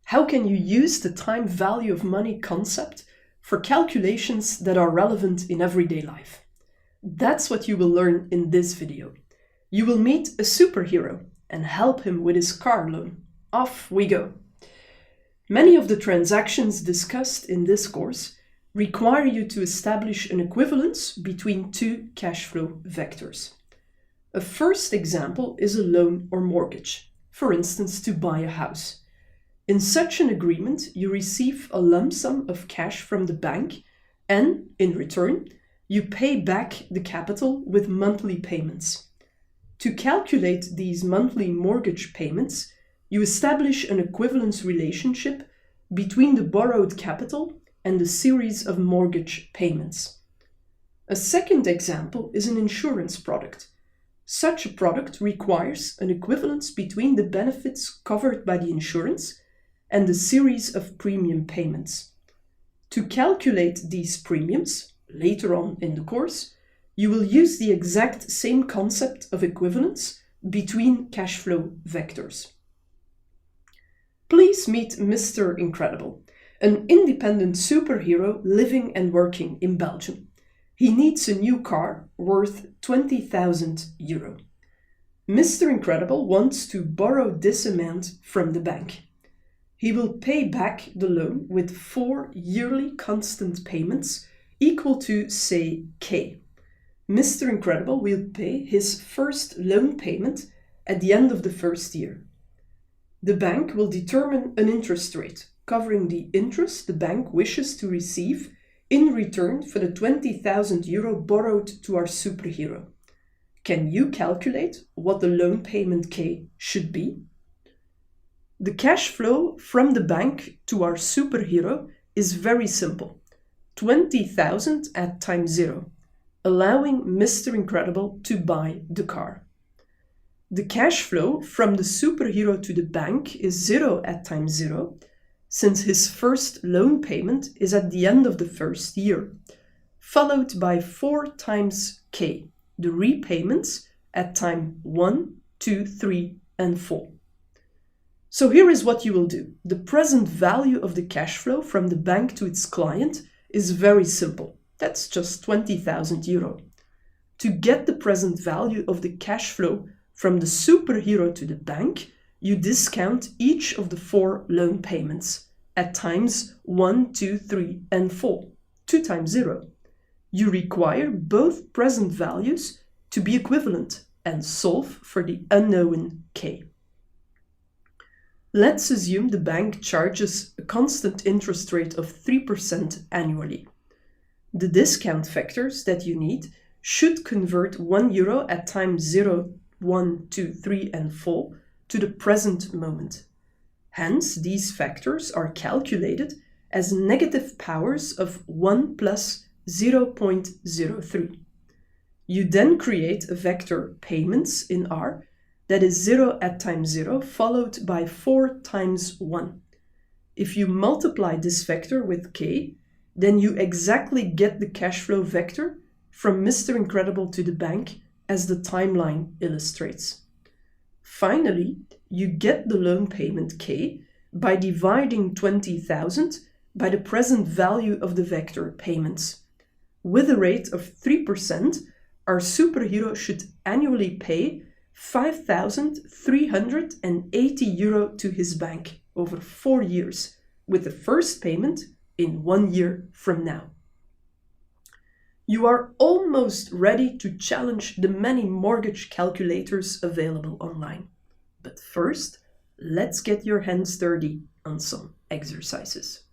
How can you use the time value of money concept for calculations that are relevant in everyday life? That's what you will learn in this video. You will meet a superhero and help him with his car loan. Off we go. Many of the transactions discussed in this course require you to establish an equivalence between two cash flow vectors. A first example is a loan or mortgage, for instance, to buy a house. In such an agreement, you receive a lump sum of cash from the bank and, in return, you pay back the capital with monthly payments. To calculate these monthly mortgage payments, you establish an equivalence relationship between the borrowed capital and the series of mortgage payments. A second example is an insurance product. Such a product requires an equivalence between the benefits covered by the insurance and the series of premium payments. To calculate these premiums, later on in the course, you will use the exact same concept of equivalence between cash flow vectors. Please meet Mr. Incredible, an independent superhero living and working in Belgium. He needs a new car worth 20,000 euro. Mr. Incredible wants to borrow this amount from the bank. He will pay back the loan with 4 yearly constant payments equal to, say, K. Mr. Incredible will pay his first loan payment at the end of the first year. The bank will determine an interest rate covering the interest the bank wishes to receive in return for the 20,000 euro borrowed to our superhero. Can you calculate what the loan payment K should be? The cash flow from the bank to our superhero is very simple. 20,000 at time 0, allowing Mr. Incredible to buy the car. The cash flow from the superhero to the bank is 0 at time 0, since his first loan payment is at the end of the first year, followed by 4 times K, the repayments at time 1, 2, 3, and 4. So here is what you will do. The present value of the cash flow from the bank to its client is very simple. That's just 20,000 euro. To get the present value of the cash flow from the superhero to the bank, you discount each of the 4 loan payments at times 1, 2, 3, and 4, 2 times 0. You require both present values to be equivalent and solve for the unknown K. Let's assume the bank charges a constant interest rate of 3% annually. The discount factors that you need should convert 1 euro at time 0, 1, 2, 3, and 4 to the present moment. Hence, these factors are calculated as negative powers of 1 plus 0.03. You then create a vector payments in R that is 0 at time 0, followed by 4 times 1. If you multiply this vector with K, then you exactly get the cash flow vector from Mr. Incredible to the bank as the timeline illustrates. Finally, you get the loan payment K by dividing 20,000 by the present value of the vector payments. With a rate of 3%, our superhero should annually pay 5,380 euro to his bank over 4 years, with the first payment in 1 year from now. You are almost ready to challenge the many mortgage calculators available online. But first, let's get your hands dirty on some exercises.